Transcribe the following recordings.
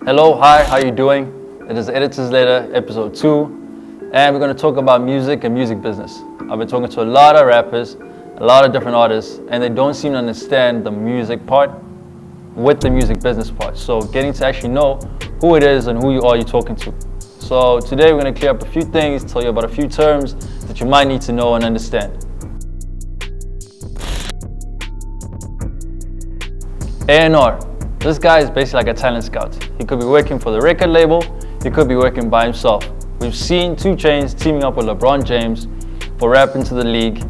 Hello, hi, how you doing? It is Editor's Letter, episode 2, and we're going to talk about music and music business. I've been talking to a lot of rappers, a lot of different artists, and they don't seem to understand the music part with the music business part. So getting to actually know who it is and who you're talking to. So today we're going to clear up a few things, tell you about a few terms that you might need to know and understand. A&R. This guy is basically like a talent scout. He could be working for the record label, he could be working by himself. We've seen 2 Chainz teaming up with LeBron James for Rap Into the League,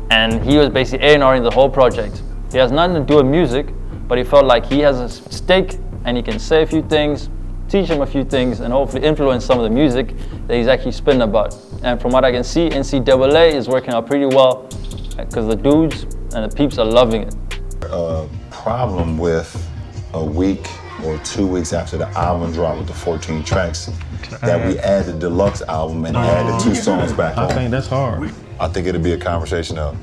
and he was basically A&Ring the whole project. He has nothing to do with music, but he felt like he has a stake and he can say a few things, teach him a few things, and hopefully influence some of the music that he's actually spinning about. And from what I can see, CDoubleA is working out pretty well because the dudes and the peeps are loving it. Problem with a week or 2 weeks after the album dropped with the 14 tracks that we add the deluxe album and add the 2 songs back on. I think that's hard. I think it'll be a conversation of,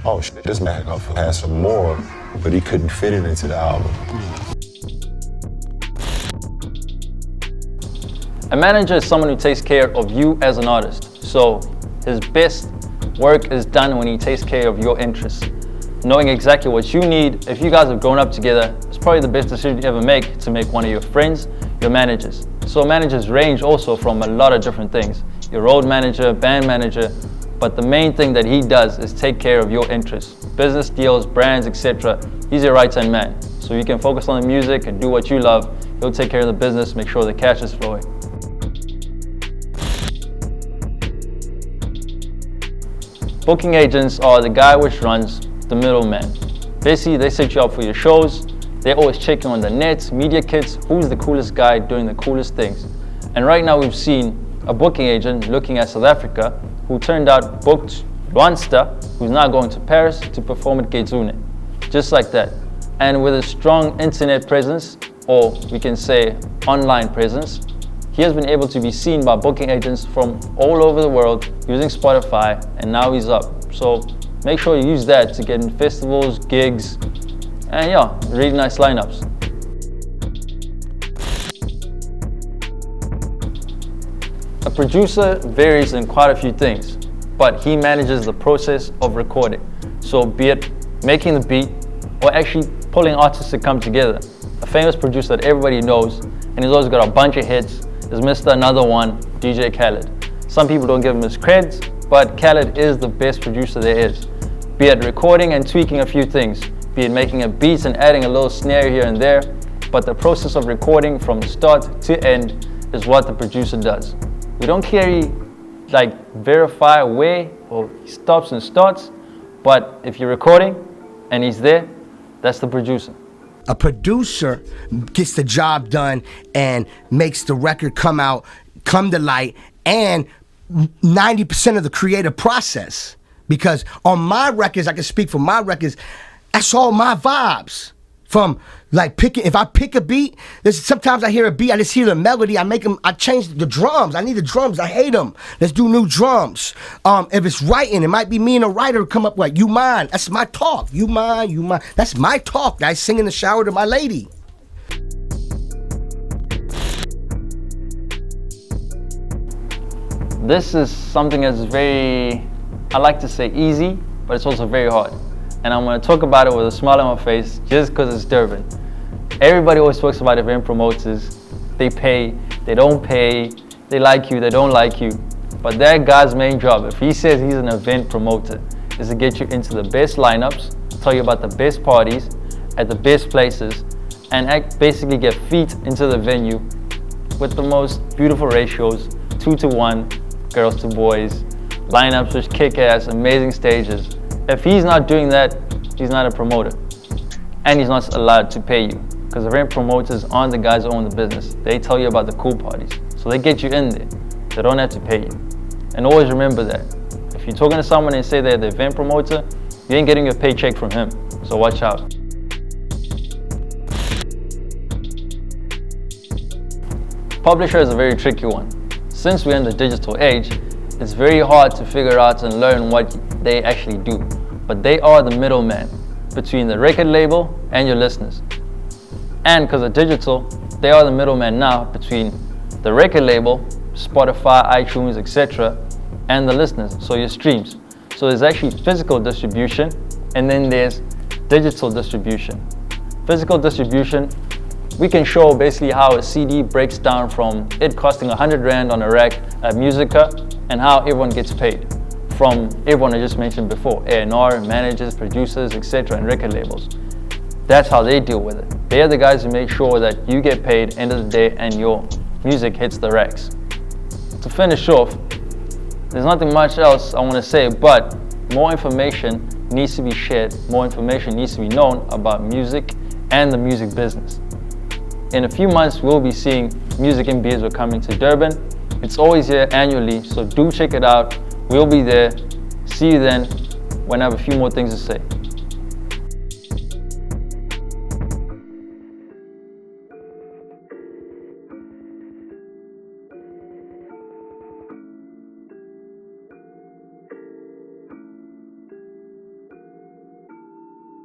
oh shit, this man has some more, but he couldn't fit it into the album. A manager is someone who takes care of you as an artist. So his best work is done when he takes care of your interests. Knowing exactly what you need. If you guys have grown up together, it's probably the best decision you ever make to make one of your friends your managers. So managers range also from a lot of different things. Your road manager, band manager, but the main thing that he does is take care of your interests. Business deals, brands, etc. He's your right-hand man. So you can focus on the music and do what you love. He'll take care of the business, make sure the cash is flowing. Booking agents are the guy which runs the middleman. Basically, they set you up for your shows. They're always checking on the net, media kits, who's the coolest guy doing the coolest things. And right now we've seen a booking agent looking at South Africa who turned out booked Rwansta, who's now going to Paris to perform at Gezune. Just like that. And with a strong internet presence, or we can say online presence, he has been able to be seen by booking agents from all over the world using Spotify, and now he's up. So make sure you use that to get in festivals, gigs, and yeah, really nice lineups. A producer varies in quite a few things, but he manages the process of recording. So be it making the beat or actually pulling artists to come together. A famous producer that everybody knows, and he's always got a bunch of hits, is Mr. Another One, DJ Khaled. Some people don't give him his creds, but Khaled is the best producer there is. Be it recording and tweaking a few things, be it making a beat and adding a little snare here and there, but the process of recording from start to end is what the producer does. We don't verify where or he stops and starts, but if you're recording and he's there, that's the producer. A producer gets the job done and makes the record come to light, and 90% of the creative process. Because on my records, I can speak for my records, that's all my vibes. From like if I pick a beat, sometimes I hear a beat, I just hear the melody, I change the drums. I need the drums, I hate them. Let's do new drums. If it's writing, it might be me and a writer come up like, you mine, that's my talk. You mine. That's my talk. I sing in the shower to my lady. This is something that's very, I like to say easy, but it's also very hard. And I'm going to talk about it with a smile on my face just because it's Durban. Everybody always talks about event promoters. They pay, they don't pay, they like you, they don't like you. But that guy's main job, if he says he's an event promoter, is to get you into the best lineups, tell you about the best parties at the best places, and basically get feet into the venue with the most beautiful ratios, 2-to-1, girls to boys, lineups which kick ass, amazing stages. If he's not doing that, he's not a promoter. And he's not allowed to pay you. Because event promoters aren't the guys who own the business. They tell you about the cool parties. So they get you in there. They don't have to pay you. And always remember that. If you're talking to someone and say they're the event promoter, you ain't getting your paycheck from him. So watch out. Publisher is a very tricky one. Since we're in the digital age, it's very hard to figure out and learn what they actually do. But they are the middleman between the record label and your listeners. And because of digital, they are the middleman now between the record label, Spotify, iTunes, etc., and the listeners, so your streams. So there's actually physical distribution, and then there's digital distribution. Physical distribution, we can show basically how a CD breaks down from it costing 100 Rand on a rack at Musica, and how everyone gets paid from everyone I just mentioned before, A&R, managers, producers, etc., and record labels. That's how they deal with it. They are the guys who make sure that you get paid end of the day and your music hits the racks. To finish off, there's nothing much else I want to say, but more information needs to be shared, more information needs to be known about music and the music business. In a few months, we'll be seeing Music MBAs are coming to Durban. It's always here annually, so do check it out. We'll be there. See you then when I have a few more things to say.